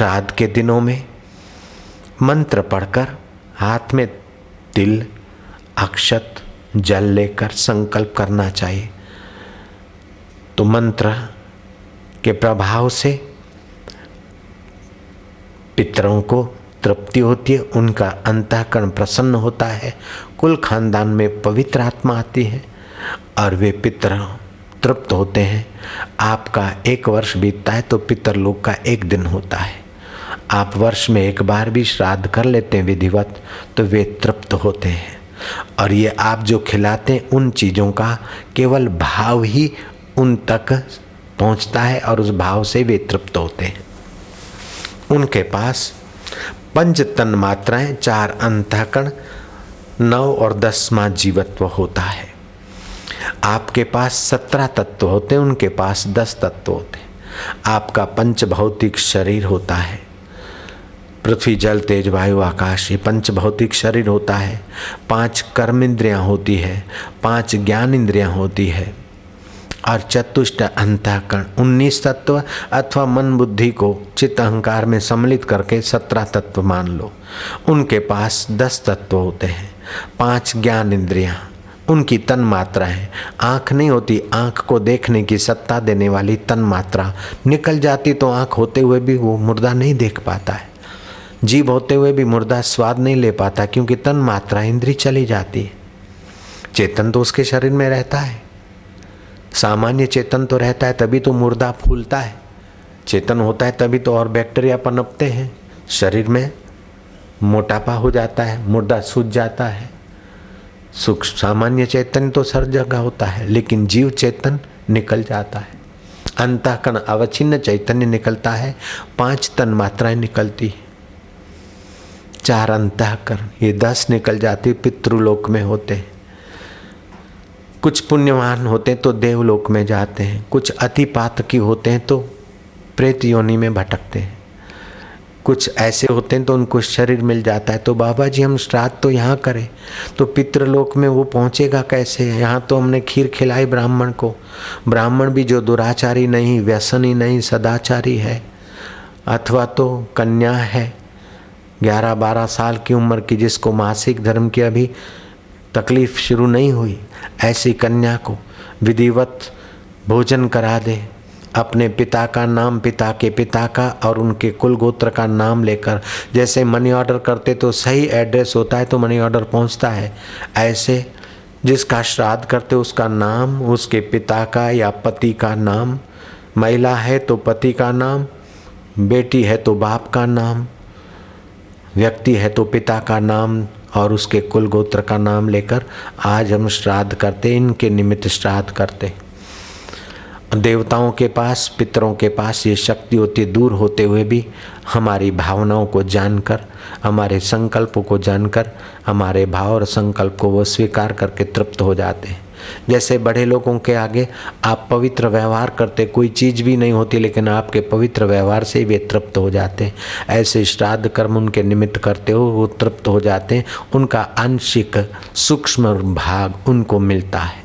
श्राद्ध के दिनों में मंत्र पढ़कर हाथ में तिल, अक्षत, जल लेकर संकल्प करना चाहिए। तो मंत्र के प्रभाव से पितरों को तृप्ति होती है, उनका अंतःकरण प्रसन्न होता है, कुल खानदान में पवित्र आत्मा आती है और वे पितर तृप्त होते हैं। आपका 1 वर्ष बीतता है तो पितरलोक का 1 दिन होता है। आप वर्ष में 1 बार भी श्राद्ध कर लेते हैं विधिवत तो वे तृप्त होते हैं। और ये आप जो खिलाते हैं उन चीज़ों का केवल भाव ही उन तक पहुंचता है और उस भाव से वे तृप्त होते हैं। उनके पास 5 तन मात्राएं, 4 अंतःकरण, 9 और 10वां जीवत्व होता है। आपके पास 17 तत्व होते हैं, उनके पास 10 तत्व होते हैं। आपका पंच भौतिक शरीर होता है, पृथ्वी जल तेज वायु आकाश, ये पंच भौतिक शरीर होता है। 5 कर्म इंद्रियाँ होती है, 5 ज्ञान इंद्रियाँ होती है और चतुष्ट अंतःकरण। 19 तत्व अथवा मन बुद्धि को चित्त अहंकार में सम्मिलित करके 17 तत्व मान लो। उनके पास 10 तत्व होते हैं, 5 ज्ञान इंद्रियां, उनकी तन मात्रा है। आँख नहीं होती, आँख को देखने की सत्ता देने वाली तन मात्रा निकल जाती तो आँख होते हुए भी वो मुर्दा नहीं देख पाता है। जीभ होते हुए भी मुर्दा स्वाद नहीं ले पाता क्योंकि तन मात्रा इंद्री चली जाती है। चेतन तो उसके शरीर में रहता है, सामान्य चेतन तो रहता है, तभी तो मुर्दा फूलता है। चेतन होता है तभी तो और बैक्टीरिया पनपते हैं, शरीर में मोटापा हो जाता है, मुर्दा सूज जाता है। सुख सामान्य चेतन तो हर जगह होता है, लेकिन जीव चेतन निकल जाता है। अंतःकरण अवच्छिन्न चैतन्य निकलता है, 5 तन मात्राएं निकलती है, 4 अंतःकरण, ये 10 निकल जाती पितृलोक में होते हैं। कुछ पुण्यवान होते हैं तो देवलोक में जाते हैं, कुछ अति पातकी होते हैं तो प्रेत योनि में भटकते हैं, कुछ ऐसे होते हैं तो उनको शरीर मिल जाता है। तो बाबा जी हम श्राद्ध तो यहाँ करें तो पितृलोक में वो पहुँचेगा कैसे? यहाँ तो हमने खीर खिलाई ब्राह्मण को, ब्राह्मण भी जो दुराचारी नहीं, व्यसनी नहीं, सदाचारी है, अथवा तो कन्या है 11-12 साल की उम्र की जिसको मासिक धर्म की अभी तकलीफ शुरू नहीं हुई, ऐसी कन्या को विधिवत भोजन करा दे, अपने पिता का नाम, पिता के पिता का और उनके कुल गोत्र का नाम लेकर, जैसे मनी ऑर्डर करते तो सही एड्रेस होता है तो मनी ऑर्डर पहुंचता है, ऐसे जिसका श्राद्ध करते उसका नाम, उसके पिता का या पति का नाम, महिला है तो पति का नाम, बेटी है तो बाप का नाम, व्यक्ति है तो पिता का नाम और उसके कुल गोत्र का नाम लेकर आज हम श्राद्ध करते, इनके निमित्त श्राद्ध करते। देवताओं के पास, पितरों के पास ये शक्ति होती, दूर होते हुए भी हमारी भावनाओं को जानकर, हमारे संकल्पों को जानकर, हमारे भाव और संकल्प को वो स्वीकार करके तृप्त हो जाते हैं। जैसे बड़े लोगों के आगे आप पवित्र व्यवहार करते, कोई चीज़ भी नहीं होती लेकिन आपके पवित्र व्यवहार से वे तृप्त हो जाते हैं, ऐसे श्राद्ध कर्म उनके निमित्त करते हो वो तृप्त हो जाते हैं। उनका आंशिक सूक्ष्म भाग उनको मिलता है,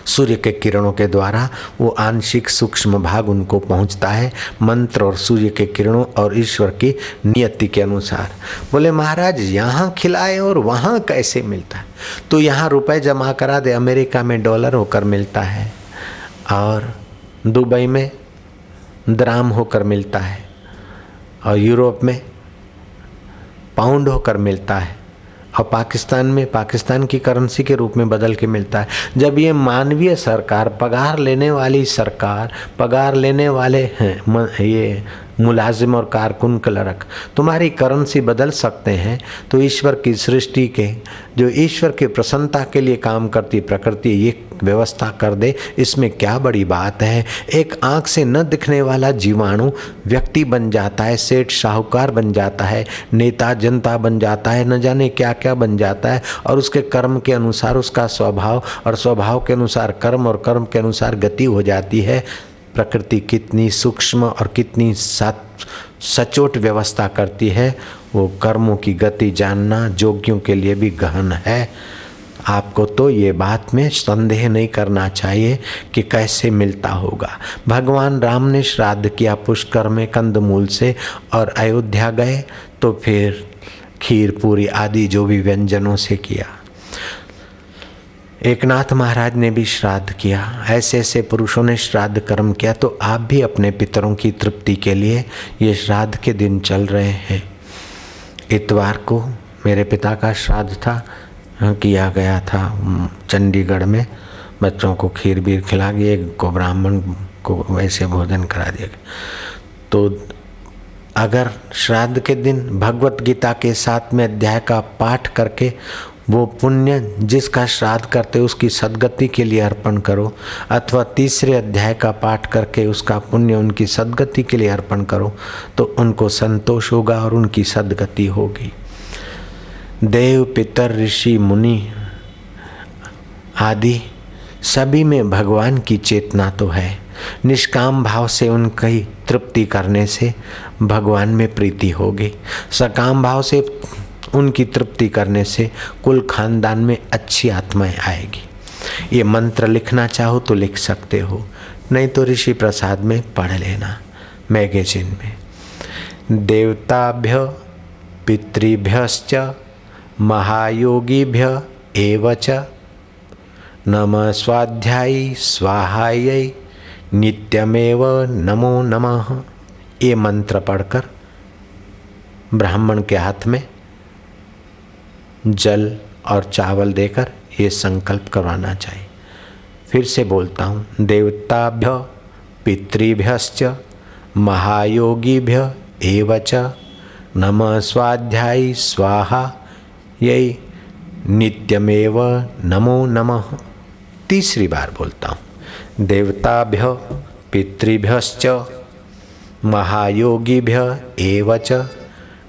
सूर्य के किरणों के द्वारा वो आंशिक सूक्ष्म भाग उनको पहुंचता है, मंत्र और सूर्य के किरणों और ईश्वर की नियति के अनुसार। बोले महाराज यहाँ खिलाए और वहाँ कैसे मिलता है? तो यहाँ रुपए जमा करा दे, अमेरिका में डॉलर होकर मिलता है और दुबई में द्राम होकर मिलता है और यूरोप में पाउंड होकर मिलता है और पाकिस्तान में पाकिस्तान की करेंसी के रूप में बदल के मिलता है। जब ये मानवीय सरकार, पगार लेने वाली सरकार, पगार लेने वाले हैं ये मुलाजिम और कारकुन क्लर्क तुम्हारी करेंसी बदल सकते हैं, तो ईश्वर की सृष्टि के जो ईश्वर की प्रसन्नता के लिए काम करती प्रकृति ये व्यवस्था कर दे, इसमें क्या बड़ी बात है? एक आँख से न दिखने वाला जीवाणु व्यक्ति बन जाता है, सेठ साहूकार बन जाता है, नेता जनता बन जाता है, न जाने क्या क्या बन जाता है और उसके कर्म के अनुसार उसका स्वभाव और स्वभाव के अनुसार कर्म और कर्म के अनुसार गति हो जाती है। प्रकृति कितनी सूक्ष्म और कितनी सचोट व्यवस्था करती है, वो कर्मों की गति जानना जोगियों के लिए भी गहन है। आपको तो ये बात में संदेह नहीं करना चाहिए कि कैसे मिलता होगा। भगवान राम ने श्राद्ध किया पुष्कर में कंदमूल से और अयोध्या गए तो फिर खीर पूरी आदि जो भी व्यंजनों से किया। एकनाथ महाराज ने भी श्राद्ध किया। ऐसे ऐसे पुरुषों ने श्राद्ध कर्म किया। तो आप भी अपने पितरों की तृप्ति के लिए ये श्राद्ध के दिन चल रहे हैं। इतवार को मेरे पिता का श्राद्ध था, किया गया था चंडीगढ़ में। बच्चों को खीर बीर खिला गई, एक को ब्राह्मण को वैसे भोजन करा दिया। तो अगर श्राद्ध के दिन भगवत गीता के 7वें अध्याय का पाठ करके वो पुण्य जिसका श्राद्ध करते उसकी सद्गति के लिए अर्पण करो, अथवा 3रे अध्याय का पाठ करके उसका पुण्य उनकी सद्गति के लिए अर्पण करो, तो उनको संतोष होगा और उनकी सद्गति होगी। देव पितर ऋषि मुनि आदि सभी में भगवान की चेतना तो है। निष्काम भाव से उनकी तृप्ति करने से भगवान में प्रीति होगी। सकाम भाव से उनकी तृप्ति करने से कुल खानदान में अच्छी आत्माएं आएगी। ये मंत्र लिखना चाहो तो लिख सकते हो, नहीं तो ऋषि प्रसाद में पढ़ लेना मैगजीन में। देवताभ्य पितृभ्यश्च महायोगीभ्य एवच नमः स्वाध्यायी स्वाहायै नित्यमेव नमो नमः। ये मंत्र पढ़कर ब्राह्मण के हाथ में जल और चावल देकर ये संकल्प करवाना चाहिए। फिर से बोलता हूँ, देवताभ्य पितृभ्यश्च महायोगीभ्य एवच नमः स्वाध्यायी स्वाहा यही नित्यमेव नमो नमः। 3री बार बोलता हूँ, देवताभ्य पितृभ्यश्च महायोगीभ्य एवच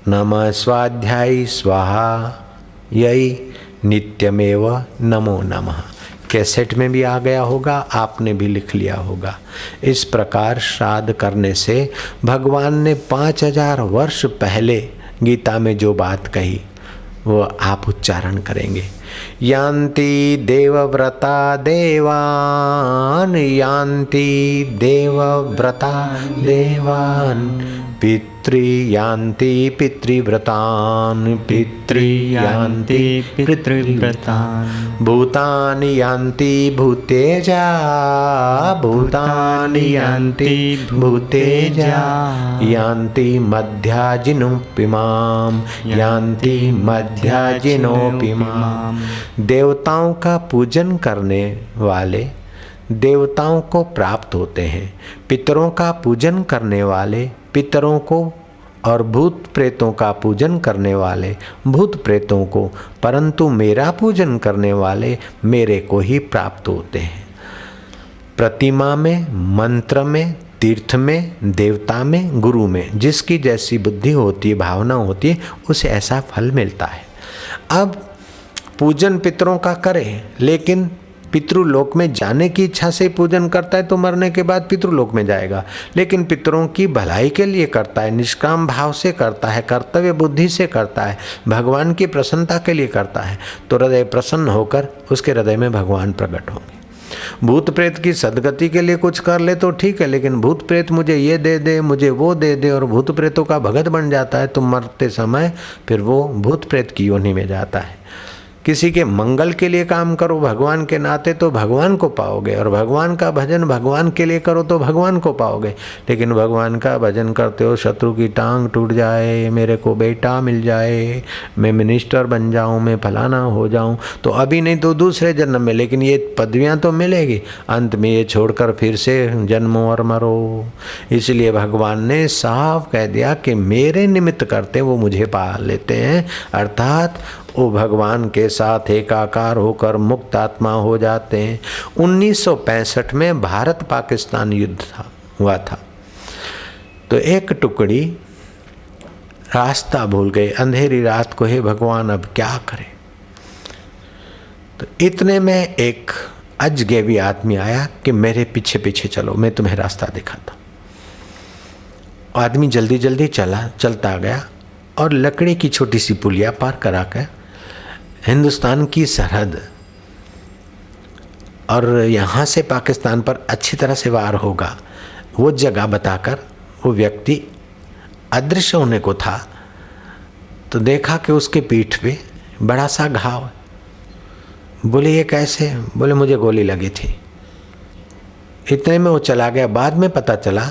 नमः स्वाध्यायी स्वाहा यही नित्यमेव नमो नमः। कैसेट में भी आ गया होगा, आपने भी लिख लिया होगा। इस प्रकार श्राद्ध करने से भगवान ने 5000 वर्ष पहले गीता में जो बात कही वो आप उच्चारण करेंगे। यान्ति देवव्रता देवान, यान्ति देवव्रता देवान, पितृयान्ति पितृव्रतान, पितृयान्ति पितृव्रतान, भूतानि यान्ति भूतेजा, भूतानि यान्ति भूतेजा, यान्ति मध्याजिनोपिमाम, यान्ति मध्याजिनोपिमाम। देवताओं का पूजन करने वाले देवताओं को प्राप्त होते हैं, पितरों का पूजन करने वाले पितरों को, और भूत प्रेतों का पूजन करने वाले भूत प्रेतों को, परंतु मेरा पूजन करने वाले मेरे को ही प्राप्त होते हैं। प्रतिमा में, मंत्र में, तीर्थ में, देवता में, गुरु में जिसकी जैसी बुद्धि होती है, भावना होती है, उसे ऐसा फल मिलता है। अब पूजन पितरों का करे, लेकिन पितृलोक में जाने की इच्छा से पूजन करता है तो मरने के बाद पितृलोक में जाएगा। लेकिन पितरों की भलाई के लिए करता है, निष्काम भाव से करता है, कर्तव्य बुद्धि से करता है, भगवान की प्रसन्नता के लिए करता है, तो हृदय प्रसन्न होकर उसके हृदय में भगवान प्रकट होंगे। भूत प्रेत की सद्गति के लिए कुछ कर ले तो ठीक है, लेकिन भूत प्रेत मुझे ये दे दे, मुझे वो दे दे, और भूत प्रेतों का भगत बन जाता है तो मरते समय फिर वो भूत प्रेत की योनि में जाता है। किसी के मंगल के लिए काम करो भगवान के नाते तो भगवान को पाओगे, और भगवान का भजन भगवान के लिए करो तो भगवान को पाओगे। लेकिन भगवान का भजन करते हो, शत्रु की टांग टूट जाए, मेरे को बेटा मिल जाए, मैं मिनिस्टर बन जाऊं, मैं फलाना हो जाऊं, तो अभी नहीं तो दूसरे जन्म में, लेकिन ये पदवियां तो मिलेगी, अंत में ये छोड़कर फिर से जन्मो और मरो। इसलिए भगवान ने साफ कह दिया कि मेरे निमित्त करते वो मुझे पा लेते हैं, अर्थात वो भगवान के साथ एकाकार होकर मुक्त आत्मा हो जाते हैं। 1965 में भारत पाकिस्तान युद्ध हुआ था, तो एक टुकड़ी रास्ता भूल गए, अंधेरी रात को, हे भगवान अब क्या करें। तो इतने में एक अजगैबी आदमी आया कि मेरे पीछे पीछे चलो, मैं तुम्हें रास्ता दिखाता हूँ। आदमी जल्दी जल्दी चलता गया और लकड़ी की छोटी सी पुलिया पार करा कर हिंदुस्तान की सरहद और यहाँ से पाकिस्तान पर अच्छी तरह से वार होगा, वो जगह बताकर वो व्यक्ति अदृश्य होने को था। तो देखा कि उसके पीठ पे बड़ा सा घाव। बोले ये कैसे? बोले मुझे गोली लगी थी। इतने में वो चला गया। बाद में पता चला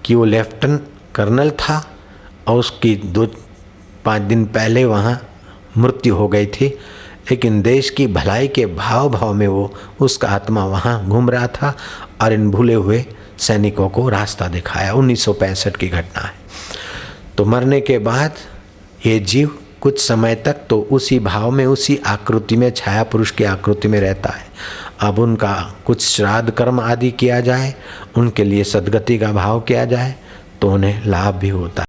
कि वो लेफ्टिनेंट कर्नल था और उसकी 2-5 दिन पहले वहाँ मृत्यु हो गई थी, लेकिन देश की भलाई के भाव में वो उसका आत्मा वहाँ घूम रहा था और इन भूले हुए सैनिकों को रास्ता दिखाया। 1965 की घटना है। तो मरने के बाद ये जीव कुछ समय तक तो उसी भाव में, उसी आकृति में, छाया पुरुष की आकृति में रहता है। अब उनका कुछ श्राद्ध कर्म आदि किया जाए, उनके लिए सद्गति का भाव किया जाए तो उन्हें लाभ भी होता है।